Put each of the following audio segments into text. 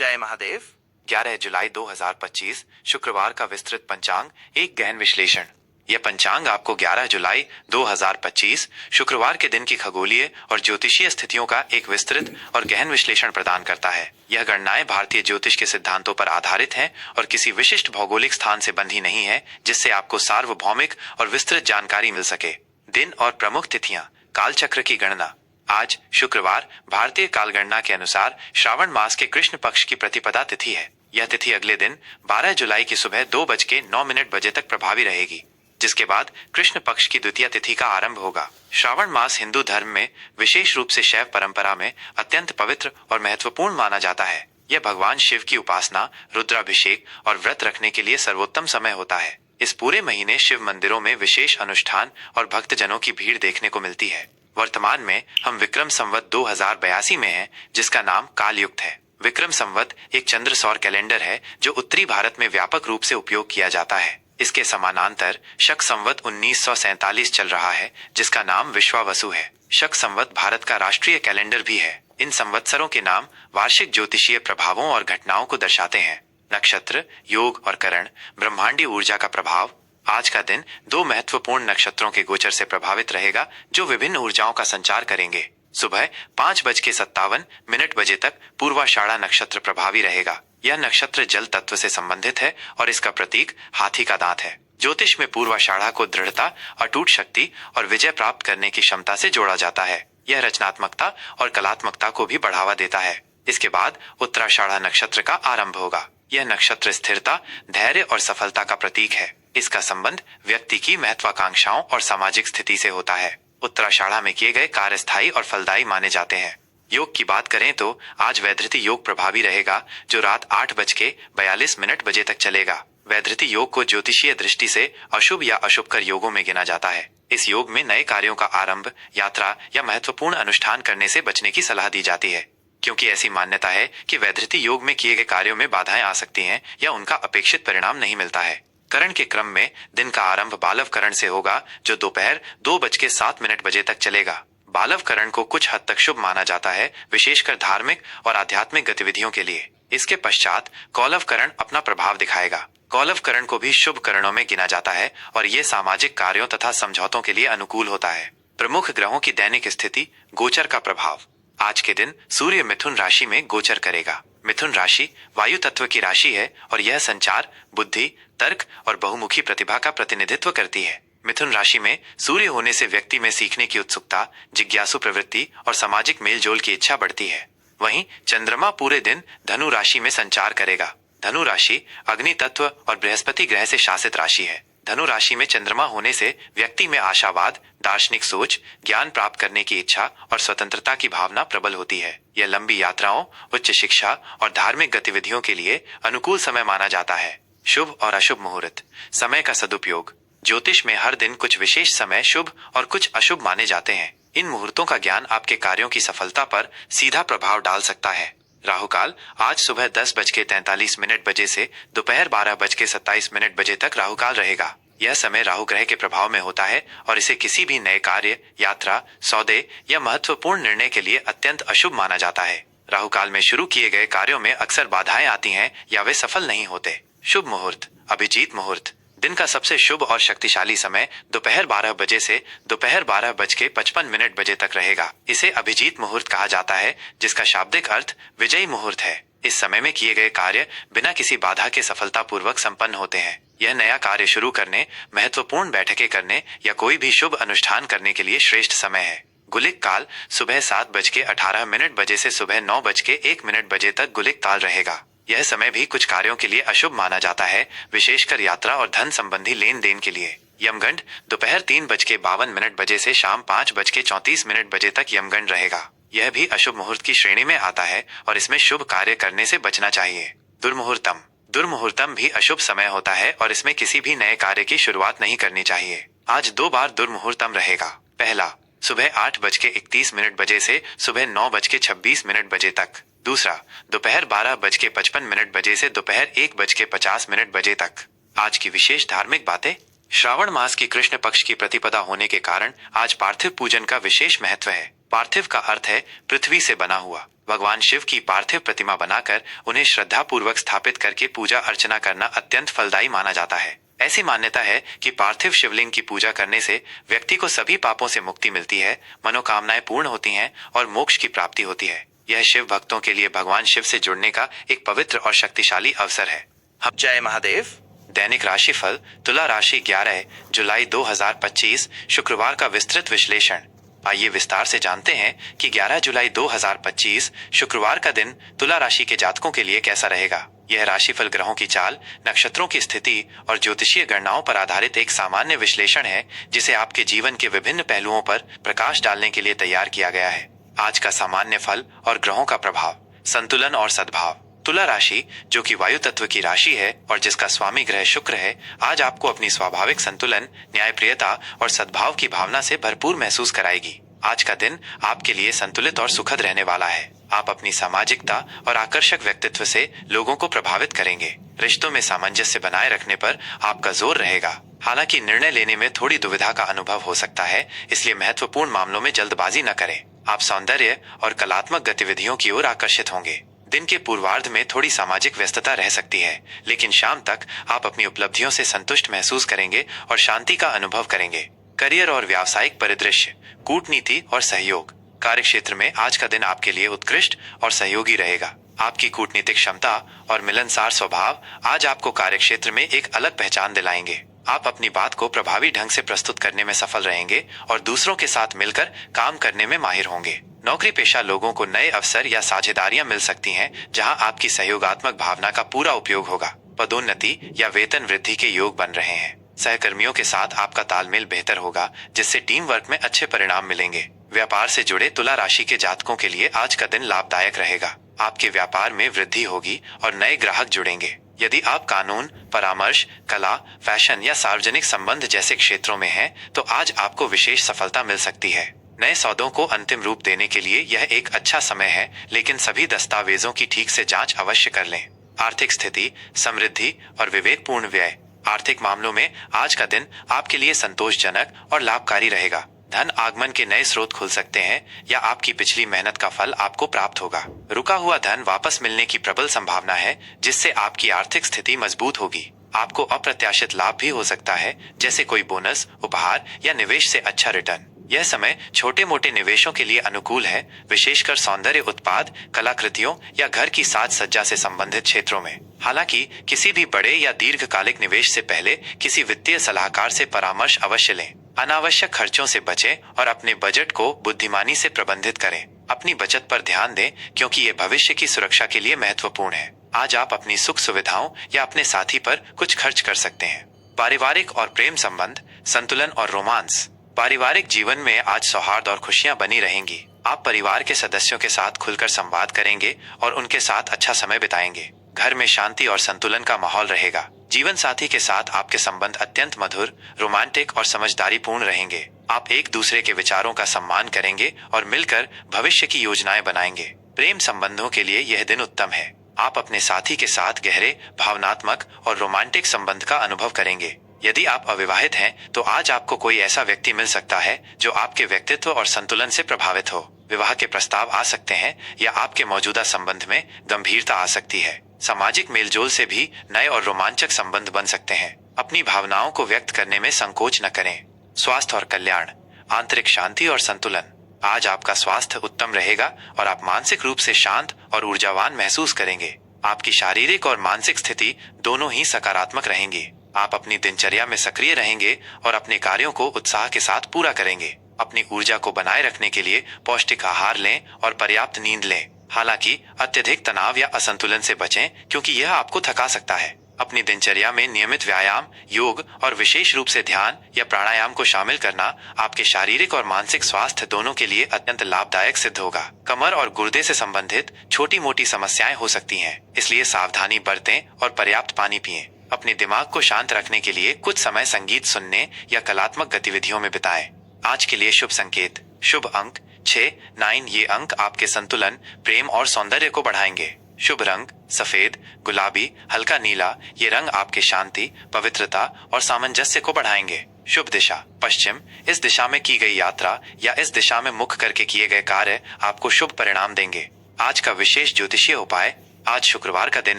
जय महादेव। 11 जुलाई 2025 शुक्रवार का विस्तृत पंचांग, एक गहन विश्लेषण। यह पंचांग आपको 11 जुलाई 2025 शुक्रवार के दिन की खगोलीय और ज्योतिषीय स्थितियों का एक विस्तृत और गहन विश्लेषण प्रदान करता है। यह गणनाएं भारतीय ज्योतिष के सिद्धांतों पर आधारित हैं और किसी विशिष्ट भौगोलिक स्थान से बंधी नहीं है, जिससे आपको सार्वभौमिक और विस्तृत जानकारी मिल सके। दिन और प्रमुख तिथियां। कालचक्र की गणना। आज शुक्रवार भारतीय कालगणना के अनुसार श्रावण मास के कृष्ण पक्ष की प्रतिपदा तिथि है। यह तिथि अगले दिन 12 जुलाई की सुबह 2:09 तक प्रभावी रहेगी, जिसके बाद कृष्ण पक्ष की द्वितीय तिथि का आरंभ होगा। श्रावण मास हिंदू धर्म में, विशेष रूप से शैव परंपरा में, अत्यंत पवित्र और महत्वपूर्ण माना जाता है। यह भगवान शिव की उपासना, रुद्राभिषेक और व्रत रखने के लिए सर्वोत्तम समय होता है। इस पूरे महीने शिव मंदिरों में विशेष अनुष्ठान और भक्तजनों की भीड़ देखने को मिलती है। वर्तमान में हम विक्रम संवत 2082 में हैं, जिसका नाम कालयुक्त है। विक्रम संवत एक चंद्र सौर कैलेंडर है जो उत्तरी भारत में व्यापक रूप से उपयोग किया जाता है। इसके समानांतर शक संवत 1947 चल रहा है, जिसका नाम विश्वावसु है। शक संवत भारत का राष्ट्रीय कैलेंडर भी है। इन संवत्सरों के नाम वार्षिक ज्योतिषीय प्रभावों और घटनाओं को दर्शाते हैं। नक्षत्र, योग और करण, ब्रह्मांडीय ऊर्जा का प्रभाव। आज का दिन दो महत्वपूर्ण नक्षत्रों के गोचर से प्रभावित रहेगा, जो विभिन्न ऊर्जाओं का संचार करेंगे। सुबह 5:57 बजे तक पूर्वाषाढ़ा नक्षत्र प्रभावी रहेगा। यह नक्षत्र जल तत्व से संबंधित है और इसका प्रतीक हाथी का दांत है। ज्योतिष में पूर्वाषाढ़ा को दृढ़ता, अटूट शक्ति और विजय प्राप्त करने की क्षमता से जोड़ा जाता है। यह रचनात्मकता और कलात्मकता को भी बढ़ावा देता है। इसके बाद उत्तराषाढ़ा नक्षत्र का आरंभ होगा। यह नक्षत्र स्थिरता, धैर्य और सफलता का प्रतीक है। इसका संबंध व्यक्ति की महत्वाकांक्षाओं और सामाजिक स्थिति से होता है। उत्तराषाढ़ा में किए गए कार्य स्थायी और फलदायी माने जाते हैं। योग की बात करें तो आज वैधृति योग प्रभावी रहेगा, जो रात 8:42 तक चलेगा। वैधृति योग को ज्योतिषीय दृष्टि से अशुभ या अशुभकर योगों में गिना जाता है। इस योग में नए कार्यों का आरंभ, यात्रा या महत्वपूर्ण अनुष्ठान करने से बचने की सलाह दी जाती है, क्योंकि ऐसी मान्यता है कि वैधृति योग में किए गए कार्यों में बाधाएं आ सकती हैं या उनका अपेक्षित परिणाम नहीं मिलता है। करण के क्रम में दिन का आरंभ बालव करण से होगा, जो दोपहर 2:07 तक चलेगा। बालव करण को कुछ हद तक शुभ माना जाता है, विशेषकर धार्मिक और आध्यात्मिक गतिविधियों के लिए। इसके पश्चात कौलव करण अपना प्रभाव दिखाएगा। कौलव करण को भी शुभ करणों में गिना जाता है और ये सामाजिक कार्यों तथा समझौतों के लिए अनुकूल होता है। प्रमुख ग्रहों की दैनिक स्थिति, गोचर का प्रभाव। आज के दिन सूर्य मिथुन राशि में गोचर करेगा। मिथुन राशि वायु तत्व की राशि है और यह संचार, बुद्धि, तर्क और बहुमुखी प्रतिभा का प्रतिनिधित्व करती है। मिथुन राशि में सूर्य होने से व्यक्ति में सीखने की उत्सुकता, जिज्ञासु प्रवृत्ति और सामाजिक मेलजोल की इच्छा बढ़ती है। वहीं चंद्रमा पूरे दिन धनु राशि में संचार करेगा। धनु राशि अग्नि तत्व और बृहस्पति ग्रह से शासित राशि है। धनु राशि में चंद्रमा होने से व्यक्ति में आशावाद, दार्शनिक सोच, ज्ञान प्राप्त करने की इच्छा और स्वतंत्रता की भावना प्रबल होती है। यह लंबी यात्राओं, उच्च शिक्षा और धार्मिक गतिविधियों के लिए अनुकूल समय माना जाता है। शुभ और अशुभ मुहूर्त। समय का सदुपयोग। ज्योतिष में हर दिन कुछ विशेष समय शुभ और कुछ अशुभ माने जाते हैं। इन मुहूर्तों का ज्ञान आपके कार्यों की सफलता पर सीधा प्रभाव डाल सकता है। राहुकाल आज सुबह 10:43 से दोपहर 12:27 तक राहुकाल रहेगा। यह समय राहु ग्रह के प्रभाव में होता है और इसे किसी भी नए कार्य, यात्रा, सौदे या महत्वपूर्ण निर्णय के लिए अत्यंत अशुभ माना जाता है। राहुकाल में शुरू किए गए कार्यों में अक्सर बाधाएं आती हैं या वे सफल नहीं होते। शुभ मुहूर्त। अभिजीत मुहूर्त। दिन का सबसे शुभ और शक्तिशाली समय दोपहर 12 बजे से दोपहर 12:55 तक रहेगा। इसे अभिजीत मुहूर्त कहा जाता है, जिसका शाब्दिक अर्थ विजयी मुहूर्त है। इस समय में किए गए कार्य बिना किसी बाधा के सफलतापूर्वक संपन्न होते हैं। यह नया कार्य शुरू करने, महत्वपूर्ण बैठकें करने या कोई भी शुभ अनुष्ठान करने के लिए श्रेष्ठ समय है। गुलिक काल सुबह 7:18 से सुबह 9:01 तक गुलिक काल रहेगा। यह समय भी कुछ कार्यों के लिए अशुभ माना जाता है, विशेषकर यात्रा और धन संबंधी लेन देन के लिए। यमगंड दोपहर 3:52 से शाम 5:34 तक यमगंड रहेगा। यह भी अशुभ मुहूर्त की श्रेणी में आता है और इसमें शुभ कार्य करने से बचना चाहिए। दुर्मुहूर्तम। दुर्मुहूर्तम भी अशुभ समय होता है और इसमें किसी भी नए कार्य की शुरुआत नहीं करनी चाहिए। आज 2 बार दुर्मुहूर्तम रहेगा। पहला, सुबह 8:31 से सुबह 9:26 तक। दूसरा, दोपहर 12:55 से दोपहर 1:50 तक। आज की विशेष धार्मिक बातें। श्रावण मास की कृष्ण पक्ष की प्रतिपदा होने के कारण आज पार्थिव पूजन का विशेष महत्व है। पार्थिव का अर्थ है पृथ्वी से बना हुआ। भगवान शिव की पार्थिव प्रतिमा बनाकर उन्हें श्रद्धा पूर्वक स्थापित करके पूजा अर्चना करना अत्यंत फलदायी माना जाता है। ऐसी मान्यता है कि पार्थिव शिवलिंग की पूजा करने से व्यक्ति को सभी पापों से मुक्ति मिलती है, मनोकामनाएं पूर्ण होती हैं और मोक्ष की प्राप्ति होती है। यह शिव भक्तों के लिए भगवान शिव से जुड़ने का एक पवित्र और शक्तिशाली अवसर है। हम जय महादेव। दैनिक राशिफल तुला राशि 11 जुलाई 2025 शुक्रवार का विस्तृत विश्लेषण। आइए विस्तार से जानते हैं कि 11 जुलाई 2025 शुक्रवार का दिन तुला राशि के जातकों के लिए कैसा रहेगा। यह राशिफल ग्रहों की चाल, नक्षत्रों की स्थिति और ज्योतिषीय गणनाओं पर आधारित एक सामान्य विश्लेषण है, जिसे आपके जीवन के विभिन्न पहलुओं पर प्रकाश डालने के लिए तैयार किया गया है। आज का सामान्य फल और ग्रहों का प्रभाव। संतुलन और सद्भाव। तुला राशि, जो कि वायु तत्व की राशि है और जिसका स्वामी ग्रह शुक्र है, आज आपको अपनी स्वाभाविक संतुलन, न्यायप्रियता और सद्भाव की भावना से भरपूर महसूस कराएगी। आज का दिन आपके लिए संतुलित और सुखद रहने वाला है। आप अपनी सामाजिकता और आकर्षक व्यक्तित्व से लोगों को प्रभावित करेंगे। रिश्तों में सामंजस्य बनाए रखने पर आपका जोर रहेगा। हालांकि निर्णय लेने में थोड़ी दुविधा का अनुभव हो सकता है, इसलिए महत्वपूर्ण मामलों में जल्दबाजी न करें। आप सौंदर्य और कलात्मक गतिविधियों की ओर आकर्षित होंगे। दिन के पूर्वार्ध में थोड़ी सामाजिक व्यस्तता रह सकती है, लेकिन शाम तक आप अपनी उपलब्धियों से संतुष्ट महसूस करेंगे और शांति का अनुभव करेंगे। करियर और व्यावसायिक परिदृश्य, कूटनीति और सहयोग। कार्यक्षेत्र में आज का दिन आपके लिए उत्कृष्ट और सहयोगी रहेगा। आपकी कूटनीतिक क्षमता और मिलनसार स्वभाव आज आपको कार्यक्षेत्र में एक अलग पहचान दिलाएंगे। आप अपनी बात को प्रभावी ढंग से प्रस्तुत करने में सफल रहेंगे और दूसरों के साथ मिलकर काम करने में माहिर होंगे। नौकरी पेशा लोगों को नए अवसर या साझेदारियां मिल सकती हैं, जहां आपकी सहयोगात्मक भावना का पूरा उपयोग होगा। पदोन्नति या वेतन वृद्धि के योग बन रहे हैं। सहकर्मियों के साथ आपका तालमेल बेहतर होगा, जिससे टीम वर्क में अच्छे परिणाम मिलेंगे। व्यापार से जुड़े तुला राशि के जातकों के लिए आज का दिन लाभदायक रहेगा। आपके व्यापार में वृद्धि होगी और नए ग्राहक जुड़ेंगे। यदि आप कानून, परामर्श, कला, फैशन या सार्वजनिक संबंध जैसे क्षेत्रों में हैं, तो आज आपको विशेष सफलता मिल सकती है। नए सौदों को अंतिम रूप देने के लिए यह एक अच्छा समय है, लेकिन सभी दस्तावेजों की ठीक से जांच अवश्य कर लें। आर्थिक स्थिति, समृद्धि और विवेकपूर्ण व्यय। आर्थिक मामलों में आज का दिन आपके लिए संतोषजनक और लाभकारी रहेगा। धन आगमन के नए स्रोत खुल सकते हैं या आपकी पिछली मेहनत का फल आपको प्राप्त होगा। रुका हुआ धन वापस मिलने की प्रबल संभावना है, जिससे आपकी आर्थिक स्थिति मजबूत होगी। आपको अप्रत्याशित लाभ भी हो सकता है, जैसे कोई बोनस, उपहार या निवेश से अच्छा रिटर्न। यह समय छोटे मोटे निवेशों के लिए अनुकूल है, विशेषकर सौंदर्य उत्पाद, कलाकृतियों या घर की साज सज्जा से संबंधित क्षेत्रों में। हालांकि किसी भी बड़े या दीर्घकालिक निवेश से पहले किसी वित्तीय सलाहकार से परामर्श अवश्य लें। अनावश्यक खर्चों से बचें और अपने बजट को बुद्धिमानी से प्रबंधित करें। अपनी बचत पर ध्यान दें, क्योंकि ये भविष्य की सुरक्षा के लिए महत्वपूर्ण है। आज आप अपनी सुख सुविधाओं या अपने साथी पर कुछ खर्च कर सकते हैं। पारिवारिक और प्रेम संबंध, संतुलन और रोमांस। पारिवारिक जीवन में आज सौहार्द और खुशियां बनी रहेंगी। आप परिवार के सदस्यों के साथ खुलकर संवाद करेंगे और उनके साथ अच्छा समय बिताएंगे। घर में शांति और संतुलन का माहौल रहेगा। जीवन साथी के साथ आपके संबंध अत्यंत मधुर, रोमांटिक और समझदारीपूर्ण रहेंगे। आप एक दूसरे के विचारों का सम्मान करेंगे और मिलकर भविष्य की योजनाएं बनाएंगे। प्रेम संबंधों के लिए यह दिन उत्तम है। आप अपने साथी के साथ गहरे, भावनात्मक और रोमांटिक संबंध का अनुभव करेंगे। यदि आप अविवाहित हैं, तो आज आपको कोई ऐसा व्यक्ति मिल सकता है जो आपके व्यक्तित्व और संतुलन से प्रभावित हो। विवाह के प्रस्ताव आ सकते हैं या आपके मौजूदा संबंध में गंभीरता आ सकती है। सामाजिक मेलजोल से भी नए और रोमांचक संबंध बन सकते हैं। अपनी भावनाओं को व्यक्त करने में संकोच न करें। स्वास्थ्य और कल्याण, आंतरिक शांति और संतुलन। आज आपका स्वास्थ्य उत्तम रहेगा और आप मानसिक रूप से शांत और ऊर्जावान महसूस करेंगे। आपकी शारीरिक और मानसिक स्थिति दोनों ही सकारात्मक रहेंगी। आप अपनी दिनचर्या में सक्रिय रहेंगे और अपने कार्यों को उत्साह के साथ पूरा करेंगे। अपनी ऊर्जा को बनाए रखने के लिए पौष्टिक आहार लें और पर्याप्त नींद लें। हालांकि अत्यधिक तनाव या असंतुलन से बचें, क्योंकि यह आपको थका सकता है। अपनी दिनचर्या में नियमित व्यायाम, योग और विशेष रूप से ध्यान या प्राणायाम को शामिल करना आपके शारीरिक और मानसिक स्वास्थ्य दोनों के लिए अत्यंत लाभदायक सिद्ध होगा। कमर और गुर्दे से संबंधित छोटी मोटी समस्याएं हो सकती हैं, इसलिए सावधानी बरतें और पर्याप्त पानी पिएं। अपने दिमाग को शांत रखने के लिए कुछ समय संगीत सुनने या कलात्मक गतिविधियों में बिताएं। आज के लिए शुभ संकेत, शुभ अंक 6, 9। ये अंक आपके संतुलन, प्रेम और सौंदर्य को बढ़ाएंगे। शुभ रंग सफेद, गुलाबी, हल्का नीला। ये रंग आपके शांति, पवित्रता और सामंजस्य को बढ़ाएंगे। शुभ दिशा पश्चिम। इस दिशा में की गई यात्रा या इस दिशा में मुख करके किए गए कार्य आपको शुभ परिणाम देंगे। आज का विशेष ज्योतिषीय उपाय। आज शुक्रवार का दिन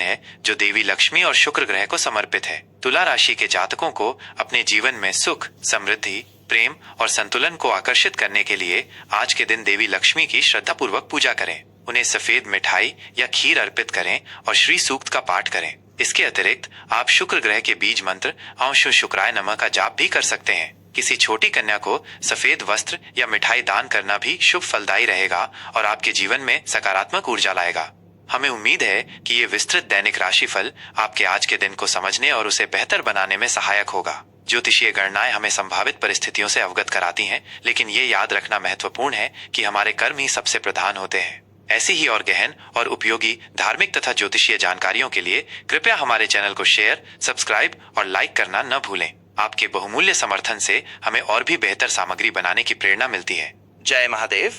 है जो देवी लक्ष्मी और शुक्र ग्रह को समर्पित है। तुला राशि के जातकों को अपने जीवन में सुख, समृद्धि, प्रेम और संतुलन को आकर्षित करने के लिए आज के दिन देवी लक्ष्मी की श्रद्धापूर्वक पूजा करें। उन्हें सफेद मिठाई या खीर अर्पित करें और श्री सूक्त का पाठ करें। इसके अतिरिक्त आप शुक्र ग्रह के बीज मंत्र अंशु शुक्राय नमः का जाप भी कर सकते हैं। किसी छोटी कन्या को सफेद वस्त्र या मिठाई दान करना भी शुभ फलदायी रहेगा और आपके जीवन में सकारात्मक ऊर्जा लाएगा। हमें उम्मीद है कि ये विस्तृत दैनिक राशिफल आपके आज के दिन को समझने और उसे बेहतर बनाने में सहायक होगा। ज्योतिषीय गणनाएं हमें संभावित परिस्थितियों से अवगत कराती हैं, लेकिन ये याद रखना महत्वपूर्ण है कि हमारे कर्म ही सबसे प्रधान होते हैं। ऐसी ही और गहन और उपयोगी धार्मिक तथा ज्योतिषीय जानकारियों के लिए कृपया हमारे चैनल को शेयर, सब्सक्राइब और लाइक करना न भूलें। आपके बहुमूल्य समर्थन से हमें और भी बेहतर सामग्री बनाने की प्रेरणा मिलती है। जय महादेव।